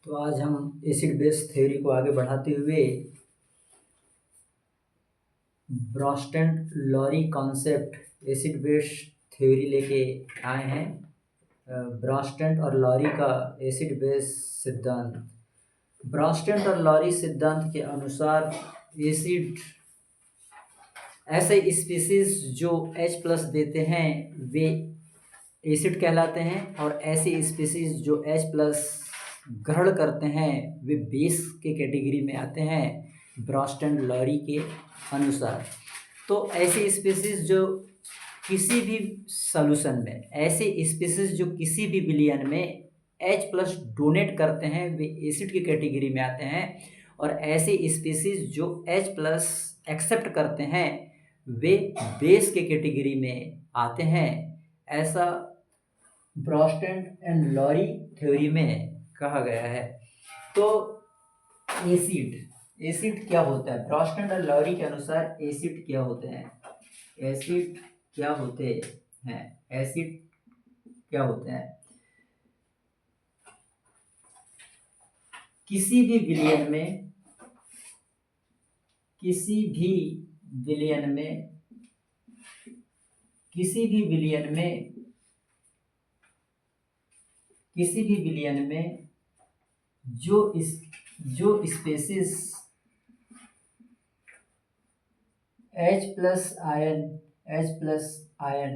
तो आज हम एसिड बेस थ्योरी को आगे बढ़ाते हुए Bronsted Lowry concept acid base theory लेके आए हैं। ब्रोस्टेन और लॉरी का एसिड बेस सिद्धांत। ब्रोस्टेन और लॉरी सिद्धांत के अनुसार एसिड ऐसे स्पीसीज जो H+ देते हैं वे एसिड कहलाते हैं और ऐसे स्पीसीज जो H+ ग्रहण करते हैं वे बेस के कैटेगरी में आते हैं ब्रोस्टेन लॉरी के अनुसार। तो ऐसे स्पीसीज जो किसी भी सॉल्यूशन में जो किसी भी विलयन में H+ डोनेट करते हैं वे एसिड की कैटेगरी में आते हैं और ऐसे स्पीसीज जो H+ एक्सेप्ट करते हैं वे बेस के कैटेगरी में आते हैं। ऐसा ब्रोस्टेन एंड लॉरी थ्योरी में कहा गया है। तो एसिड क्या होता है? ब्रोस्टेन और लॉरी के अनुसार एसिड क्या होते हैं? एसिड क्या होते हैं? एसिड क्या होते हैं? किसी भी विलयन में किसी भी विलयन में जो स्पेसिस H+ आयन देते हैं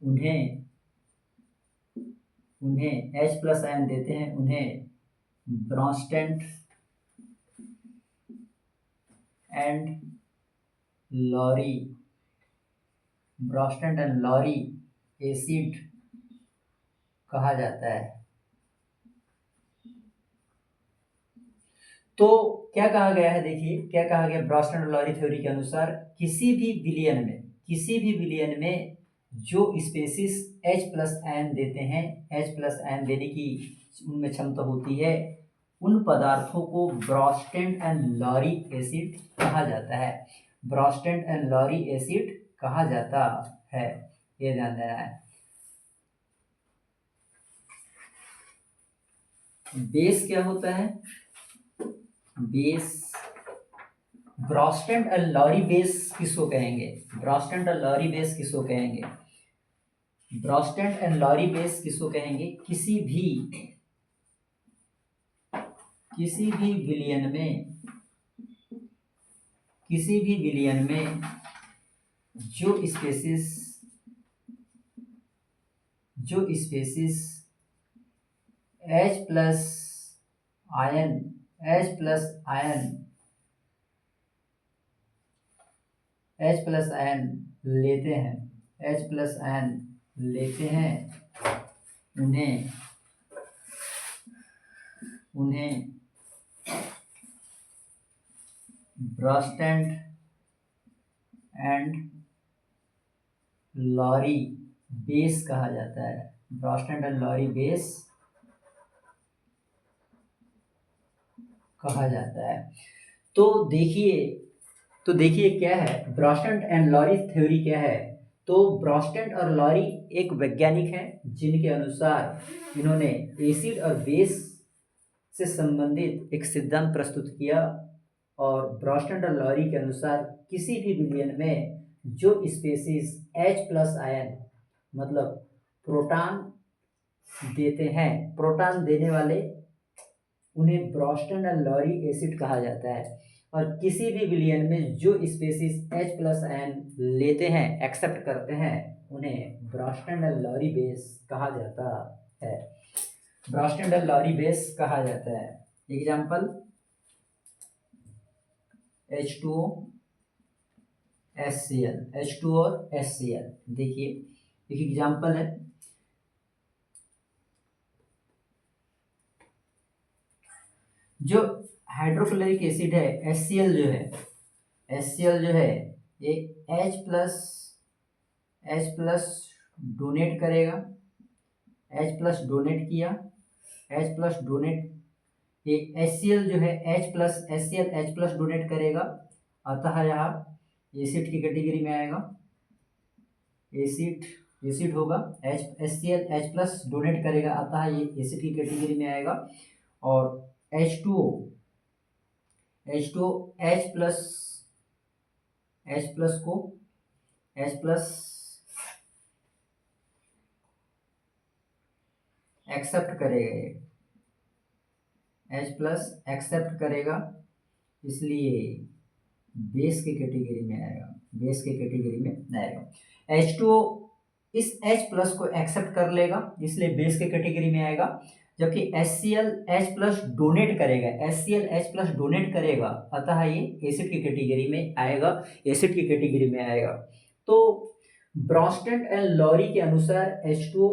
उन्हें H+ आयन देते हैं उन्हें ब्रोस्टेन एंड लॉरी एसिड कहा जाता है। तो क्या कहा गया है? देखिए क्या कहा गया ब्रोस्टेन और लॉरी थ्योरी के अनुसार, किसी भी विलयन में जो स्पेसिस H+ आयन देते हैं, H+ आयन देने की उनमें क्षमता होती है, उन पदार्थों को ब्रोस्टेन एंड लॉरी एसिड कहा जाता है। ब्रोस्टेन एंड लॉरी एसिड कहा जाता है, ये ध्यान देना है। बेस क्या होता है? बेस ब्रोस्टेन एंड लॉरी बेस किसको कहेंगे? ब्रोस्टेन एंड लॉरी बेस किसको कहेंगे? किसी भी विलयन में जो स्पेसिस H+ आयन लेते हैं उन्हें ब्रोस्टेन एंड लॉरी बेस कहा जाता है। ब्रोस्टेन एंड लॉरी बेस कहा जाता है। तो देखिए क्या है ब्रोस्टेन एंड लॉरी थ्योरी क्या है? तो ब्रोस्टेन और लॉरी एक वैज्ञानिक हैं जिनके अनुसार इन्होंने एसिड और बेस से संबंधित एक सिद्धांत प्रस्तुत किया और ब्रोस्टेन और लॉरी के अनुसार किसी भी विलयन में जो स्पेसिस H+ आयन मतलब प्रोटॉन देते हैं, प्रोटॉन देने वाले उन्हें ब्रोस्टेन और लॉरी एसिड कहा जाता है। और किसी भी विलयन में जो स्पेसिस H+ आयन लेते हैं, एक्सेप्ट करते हैं, उन्हें ब्रोस्टेन और लॉरी बेस कहा जाता है। ब्रोस्टेन और लॉरी बेस कहा जाता है। एग्जाम्पल H2O और HCl। देखिए एक एग्जाम्पल है, जो हाइड्रोक्लोरिक एसिड है HCl जो है ये H+ डोनेट करेगा, H+ डोनेट किया, H+ डोनेट, ये HCl जो है HCl डोनेट करेगा, अतः यह एसिड की कैटेगरी में आएगा। एसिड एसिड होगा, HCl H प्लस डोनेट करेगा, अतः ये एसिड की कैटेगरी में आएगा। और H2O H प्लस को H प्लस एक्सेप्ट करेगा, H प्लस एक्सेप्ट करेगा, इसलिए बेस की कैटेगरी में आएगा, बेस की कैटेगरी में आएगा। H2O इस H प्लस को एक्सेप्ट कर लेगा, इसलिए बेस के कैटेगरी में आएगा। जबकि HCl H प्लस डोनेट करेगा, HCl H प्लस डोनेट करेगा, अतः ये एसिड की कैटेगरी में आएगा, एसिड की कैटेगरी में आएगा। तो ब्रॉन्स्टन एंड लॉरी के अनुसार H2O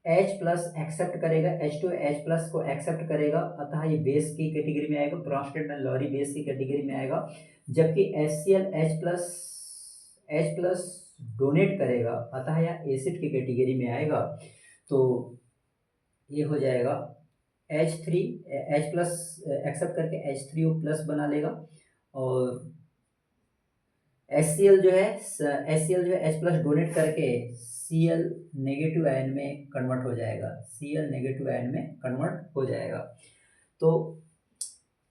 H प्लस एक्सेप्ट करेगा, H2O H प्लस को एक्सेप्ट करेगा, अतः ये बेस की कैटेगरी में आएगा, ब्रॉन्स्टन एंड लॉरी बेस की कैटेगरी में आएगा। जबकि HCl H प्लस डोनेट करेगा, अतः यह एसिड की कैटेगरी में आएगा। तो ये हो जाएगा H प्लस एक्सेप्ट करके H3O प्लस बना लेगा, और HCl जो है H प्लस डोनेट करके Cl नेगेटिव आयन में कन्वर्ट हो जाएगा, Cl नेगेटिव आयन में कन्वर्ट हो जाएगा। तो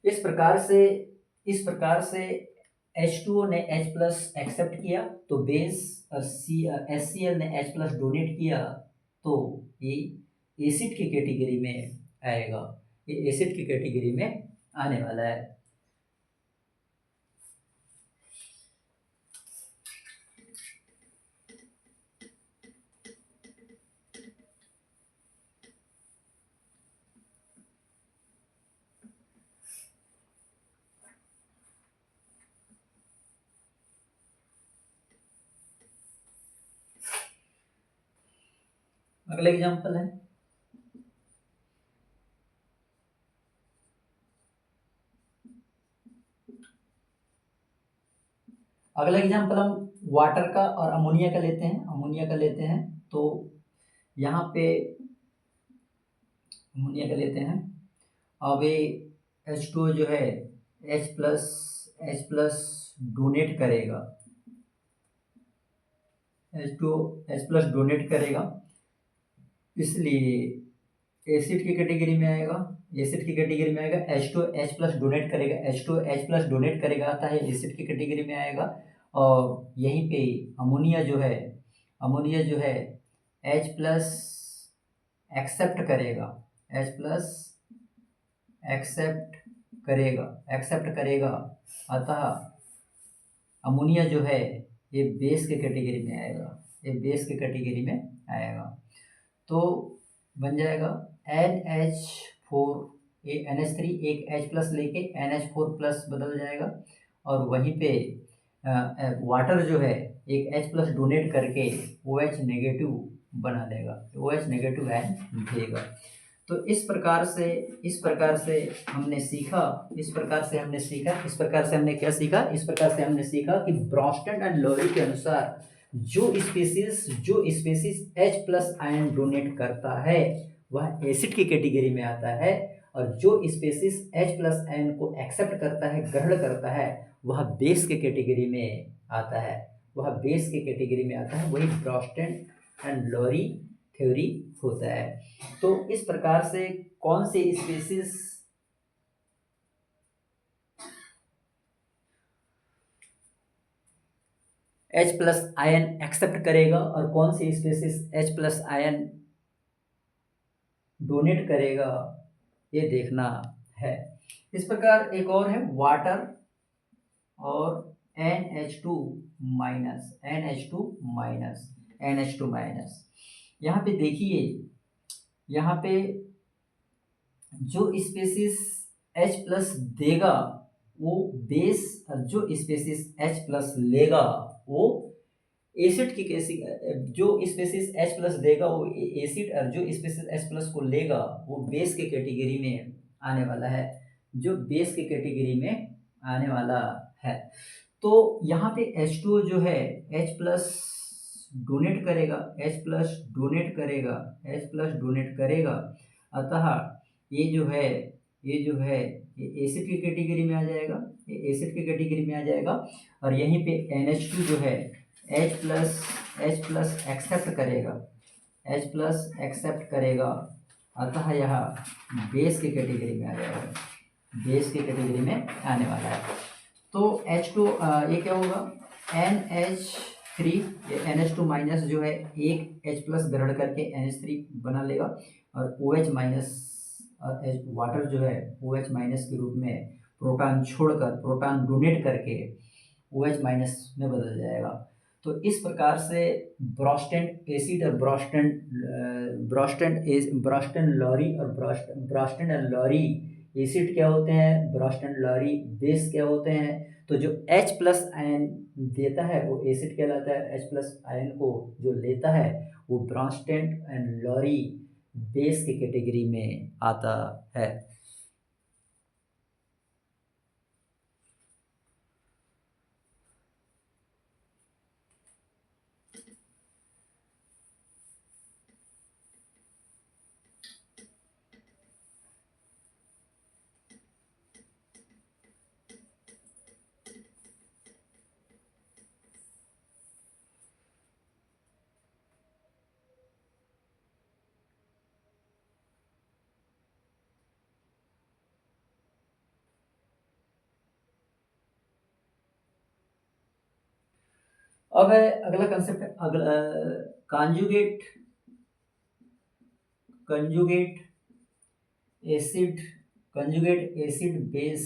इस प्रकार से H2O ने H प्लस एक्सेप्ट किया तो बेस, और HCl ने H प्लस डोनेट किया तो ये एसिड की कैटेगरी में आएगा, ये एसिड की कैटेगरी में आने वाला है। अगला एग्जांपल है, अगला एग्जांपल हम वाटर का और अमोनिया का लेते हैं। तो यहाँ पे अमोनिया का लेते हैं। अब ये H2O जो है H प्लस डोनेट करेगा, H2O H प्लस डोनेट करेगा, इसलिए एसिड की कैटेगरी में आएगा, H2O H प्लस डोनेट करेगा, H2O H प्लस डोनेट करेगा, अतः एसिड की कैटेगरी में आएगा। और यहीं पे अमोनिया जो है H प्लस एक्सेप्ट करेगा, H प्लस एक्सेप्ट करेगा, अतः अमोनिया जो है ये बेस के कैटेगरी में आएगा, तो बन जाएगा NH4, NH3 एक H प्लस लेके NH4 प्लस बदल जाएगा, और वहीं पे वाटर जो है एक H प्लस डोनेट करके OH नेगेटिव बना लेगा, OH नेगेटिव आयन देगा। तो इस प्रकार से हमने सीखा कि ब्रॉन्स्टन एंड लॉरी के अनुसार जो species H plus ion donate करता है वह एसिड की कैटेगरी में आता है, और जो स्पीसीज H प्लस आयन को एक्सेप्ट करता है, ग्रहण करता है, वह बेस के कैटेगरी में आता है, वही ब्रॉन्स्टन एंड लॉरी थ्योरी होता है। तो इस प्रकार से कौन से species H plus ion accept करेगा और कौन सी species H plus ion donate करेगा, ये देखना है। इस प्रकार एक और है वाटर और NH2 माइनस। यहाँ पे देखिए, यहाँ पे जो स्पीसीज H प्लस देगा वो बेस, और जो स्पीसीज H प्लस लेगा वो एसिड की जो स्पीसीज H प्लस देगा वो एसिड, और जो स्पीसीज H प्लस को लेगा वो बेस के कैटेगरी में आने वाला है, आने वाला है। तो यहाँ पे H2O जो है H प्लस डोनेट करेगा, अतः ये जो है ये एसिड की कैटेगरी में आ जाएगा, और यहीं पे NH2 जो है H प्लस एक्सेप्ट करेगा, H प्लस एक्सेप्ट करेगा, अतः यह बेस की कैटेगरी में आ जाएगा, बेस की कैटेगरी में आने वाला है। तो H2 ये क्या होगा, NH3, ये NH2 माइनस जो है एक H प्लस ग्रहण करके NH3 बना लेगा, और OH माइनस वाटर जो है OH माइनस के रूप में प्रोटॉन छोड़कर, प्रोटॉन डोनेट करके OH माइनस में बदल जाएगा। तो इस प्रकार से ब्रोस्टेंट एसिड और ब्रोस्टेंट लॉरी और ब्रोस्टेंट एंड लॉरी एसिड क्या होते हैं, ब्रोस्टेंट लॉरी बेस क्या होते हैं। तो जो H प्लस आयन देता है वो एसिड कहलाता है, H प्लस आयन को जो लेता है वो ब्रोस्टेंट एंड लॉरी बेस की कैटेगरी में आता है। अब है अगला कंसेप्ट, अगला conjugate acid base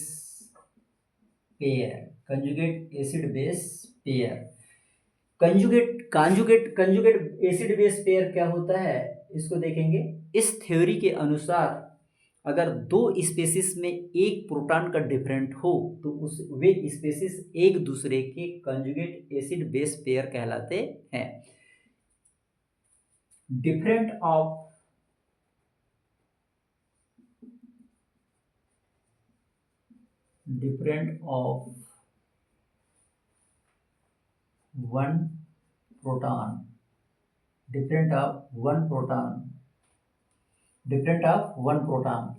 pair, conjugate acid base pair. Conjugate acid base pair क्या होता है, इसको देखेंगे। इस थ्योरी के अनुसार अगर दो स्पेसिस में एक प्रोटॉन का डिफरेंट हो तो उस वे स्पेसिस एक दूसरे के कंजुगेट एसिड बेस पेयर कहलाते हैं। डिफरेंट ऑफ वन प्रोटॉन,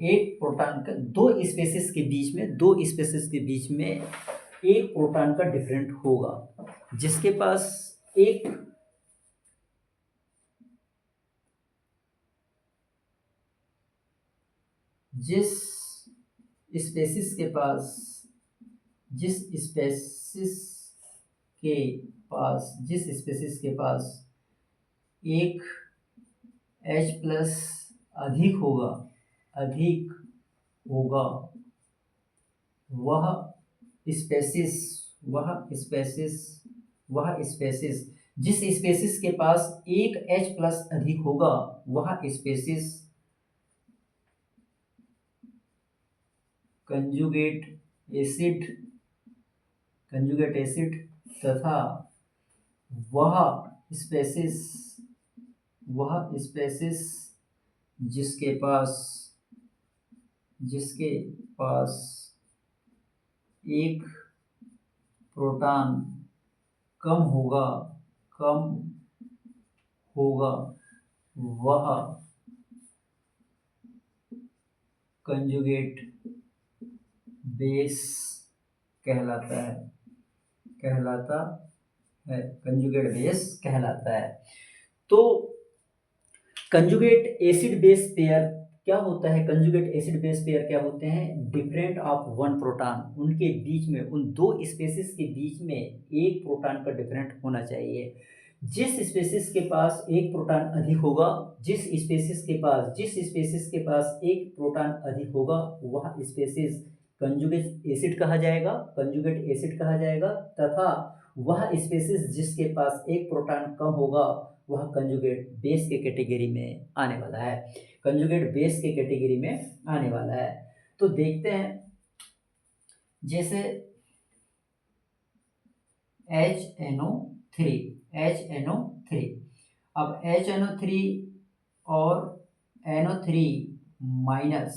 एक प्रोटॉन का दो स्पेसिस के बीच में एक प्रोटॉन का डिफरेंट होगा, जिसके पास एक जिस स्पेसिस के पास एक H प्लस अधिक होगा वह स्पेसिस जिस स्पेसिस के पास एक H प्लस अधिक होगा वह स्पेसिस कंजुगेट एसिड तथा वह स्पेसिस जिसके पास एक प्रोटॉन कम होगा वह कंजुगेट बेस कहलाता है। तो कंजुगेट एसिड बेस पेयर क्या होता है, होते हैं डिफरेंट ऑफ वन प्रोटॉन, उनके बीच में, उन दो स्पेसिस के बीच में एक प्रोटॉन का डिफरेंट होना चाहिए। जिस स्पेसिस के पास एक प्रोटॉन अधिक होगा, जिस स्पेसिस के पास एक प्रोटॉन अधिक होगा वह स्पेसिस कंजुगेट एसिड कहा जाएगा तथा वह स्पेसिस जिसके पास एक प्रोटॉन कम होगा वह कंजुगेट बेस के कैटेगरी में आने वाला है। तो देखते हैं, जैसे HNO3, अब HNO3 और NO3 माइनस,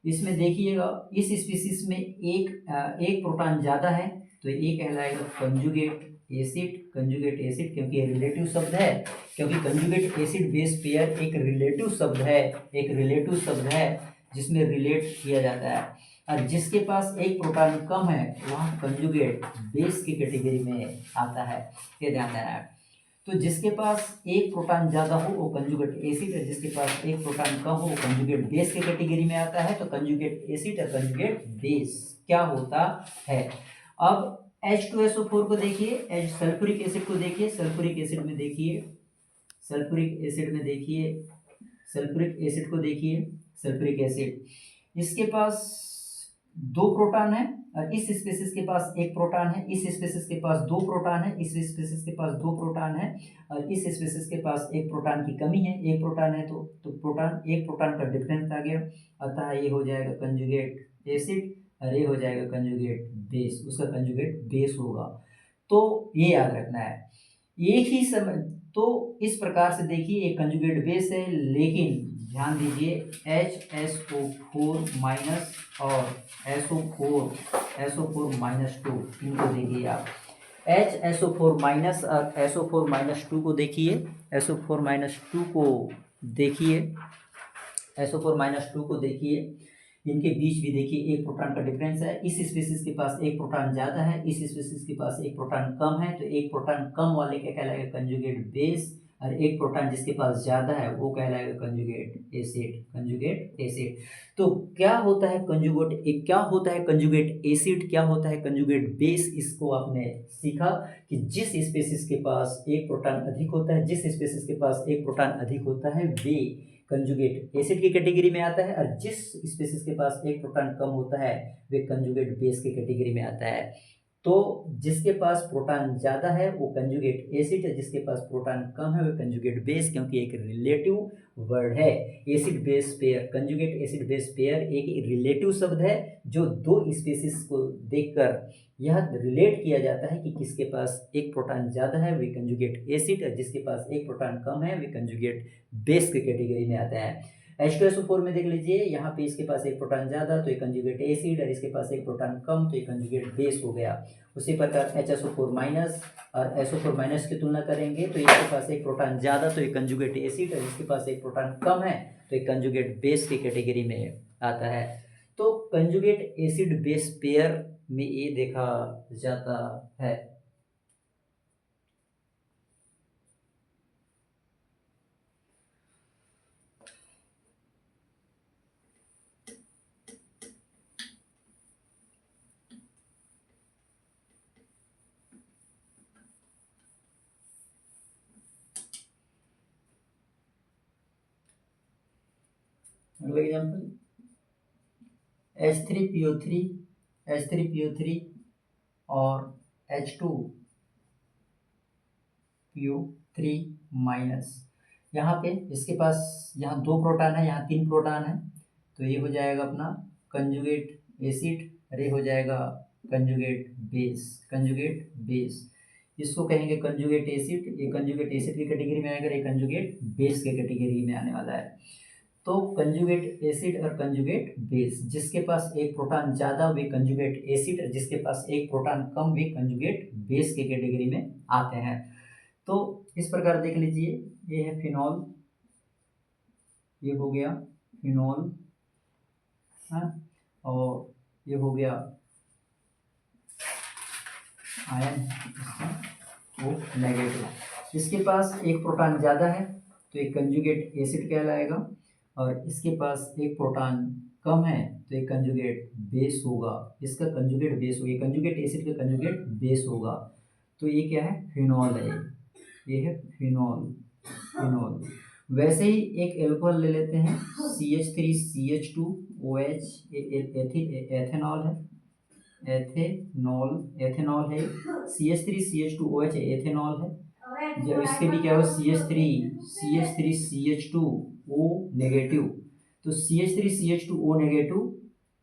इसमें देखिएगा इस स्पीसीज में एक प्रोटॉन ज़्यादा है तो ये कहलाएगा कंजुगेट एसिड, क्योंकि ये रिलेटिव शब्द है, क्योंकि कंजुगेट एसिड बेस पेयर एक रिलेटिव शब्द है जिसमें रिलेट किया जाता है। और जिसके पास एक प्रोटॉन कम है वह कंजुगेट बेस की कैटेगरी में आता है, ये ध्यान देना है। तो जिसके पास एक प्रोटॉन ज़्यादा हो वो कंजुगेट एसिड है, जिसके पास एक प्रोटॉन कम हो वो कंजुगेट बेस की कैटेगरी में आता है। तो कंजुगेट एसिड और कंजुगेट बेस क्या होता है। अब H2SO4 को देखिए, सल्फ्यूरिक एसिड को देखिए, सल्फ्यूरिक एसिड में देखिए, सल्फ्यूरिक एसिड में देखिए, सल्फ्यूरिक एसिड को देखिए, सल्फ्यूरिक एसिड इसके पास दो प्रोटॉन है और इस स्पीशीज के पास एक प्रोटॉन है, इस स्पीशीज के पास दो प्रोटॉन है, इस स्पीशीज के पास दो प्रोटॉन है और इस स्पीशीज के पास एक प्रोटॉन की कमी है, एक प्रोटॉन है तो प्रोटॉन एक प्रोटॉन का डिफरेंस आ गया, अतः ये हो जाएगा कंजुगेट एसिड और ये हो जाएगा कंजुगेट बेस, उसका कंजुगेट बेस होगा। तो ये याद रखना है एक ही समय। तो इस प्रकार से देखिए एक कंजुगेट बेस है, लेकिन ध्यान दीजिए HSO4 माइनस और SO4 माइनस 2 इनको देखिए आप, HSO4 माइनस और SO4 माइनस 2 को देखिए, SO4 माइनस 2 को देखिए, SO4 माइनस 2 को देखिए, इनके बीच भी देखिए एक प्रोटॉन का डिफरेंस है, इस स्पीशीज के पास एक प्रोटॉन ज़्यादा है, इस स्पीशीज के पास एक प्रोटॉन कम है, तो एक प्रोटॉन कम वाले क्या कहलाएगा कंजुगेट बेस और एक प्रोटॉन जिसके पास ज़्यादा है वो कहलाएगा कंजुगेट एसिड, कंजुगेट एसिड। तो क्या होता है कंजुगेट, क्या होता है कंजुगेट एसिड, क्या होता है कंजुगेट बेस, इसको आपने सीखा कि जिस स्पीशीज के पास एक प्रोटॉन अधिक होता है, जिस स्पीशीज के पास एक प्रोटॉन अधिक होता है वे कंजुगेट एसिड की कैटेगरी में आता है और जिस स्पीशीज के पास एक प्रोटॉन कम होता है वे कंजुगेट बेस की कैटेगरी में आता है। तो जिसके पास प्रोटॉन ज़्यादा है वो कंजुगेट एसिड है, जिसके पास प्रोटॉन कम है वो कंजुगेट बेस, क्योंकि एक रिलेटिव वर्ड है। Acid base pair, conjugate acid base pair एक रिलेटिव शब्द है जो दो स्पीशीज को देखकर यह रिलेट किया जाता है कि किसके पास एक प्रोटॉन ज़्यादा है वे कंजुगेट एसिड और जिसके पास एक प्रोटॉन कम है वे कंजुगेट बेस की कैटेगरी में आता है। H2SO4 में देख लीजिए, यहाँ पे इसके पास एक प्रोटॉन ज़्यादा तो ये कंजुगेट एसिड और इसके पास एक प्रोटॉन कम तो ये कंजुगेट बेस हो गया। उसी प्रकार HSO4 माइनस और SO4 माइनस की तुलना करेंगे तो इसके पास एक प्रोटॉन ज़्यादा तो ये कंजुगेट एसिड और इसके पास एक प्रोटॉन कम है तो ये कंजुगेट बेस की कैटेगरी में आता है। तो कंजुगेट एसिड बेस पेयर में ये देखा जाता है। अगला एग्जाम्पल H3PO3, H3PO3 और H2PO3 माइनस, यहाँ पे इसके पास यहाँ दो प्रोटॉन है, यहाँ तीन प्रोटॉन है तो ये हो जाएगा अपना कंजुगेट एसिड और ये हो जाएगा कंजुगेट बेस, कंजुगेट बेस। इसको कहेंगे कंजुगेट एसिड, ये कंजुगेट एसिड की कैटेगरी में आएगा, ये कंजुगेट बेस के कैटेगरी में आने वाला है। तो कंजुगेट एसिड और कंजुगेट बेस, जिसके पास एक प्रोटॉन ज़्यादा वे कंजुगेट एसिड और जिसके पास एक प्रोटॉन कम वे कंजुगेट बेस के कैटेगरी में आते हैं। तो इस प्रकार देख लीजिए, ये है फिनॉल, ये हो गया फिनॉल, हाँ, और ये हो गया आयन, वो नेगेटिव। इसके पास एक प्रोटॉन ज़्यादा है तो एक कंजुगेट एसिड कहलाएगा और इसके पास एक प्रोटॉन कम है तो एक कंजुगेट बेस होगा, इसका कंजुगेट बेस होगा, कंजुगेट एसिड का कंजुगेट बेस होगा। तो ये क्या है फिनॉल है, ये है फिनॉल, फिनॉल। वैसे ही एक एल्कोहल ले लेते हैं CH3CH2OH, एथेनॉल है, एथेनॉल है, CH3CH2OH एथेनॉल है। जब इसके भी क्या हो CH3CH2O नेगेटिव, तो CH3CH2O नेगेटिव,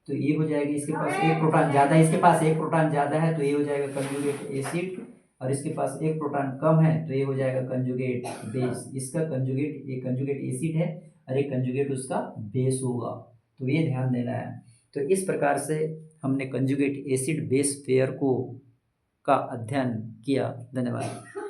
तो ये हो जाएगा इसके पास एक प्रोटॉन ज़्यादा है, इसके पास एक प्रोटॉन ज़्यादा है तो ये हो जाएगा कंजुगेट एसिड और इसके पास एक प्रोटॉन कम है तो ये हो जाएगा कंजुगेट बेस। इसका कंजुगेट, ये कंजुगेट एसिड है और एक कंजुगेट उसका बेस होगा, तो ये ध्यान देना है। तो इस प्रकार से हमने कंजुगेट एसिड बेस पेयर को का अध्ययन किया। धन्यवाद।